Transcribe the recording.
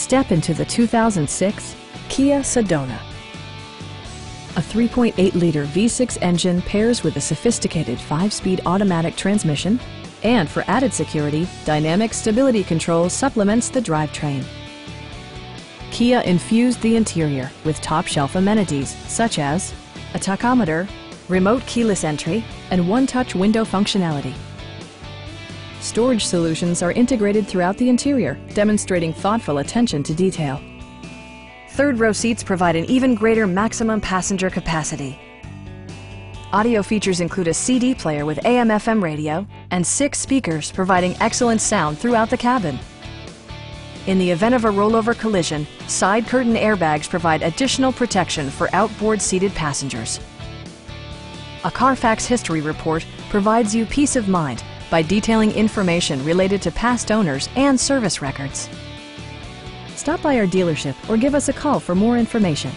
Step into the 2006 Kia Sedona. A 3.8-liter V6 engine pairs with a sophisticated 5-speed automatic transmission, and for added security, dynamic stability control supplements the drivetrain. Kia infused the interior with top-shelf amenities such as a tachometer, remote keyless entry, and one-touch window functionality. Storage solutions are integrated throughout the interior, demonstrating thoughtful attention to detail. Third-row seats provide an even greater maximum passenger capacity. Audio features include a CD player with AM/FM radio and 6 speakers providing excellent sound throughout the cabin. In the event of a rollover collision, side curtain airbags provide additional protection for outboard seated passengers. A Carfax history report provides you peace of mind by detailing information related to past owners and service records. Stop by our dealership or give us a call for more information.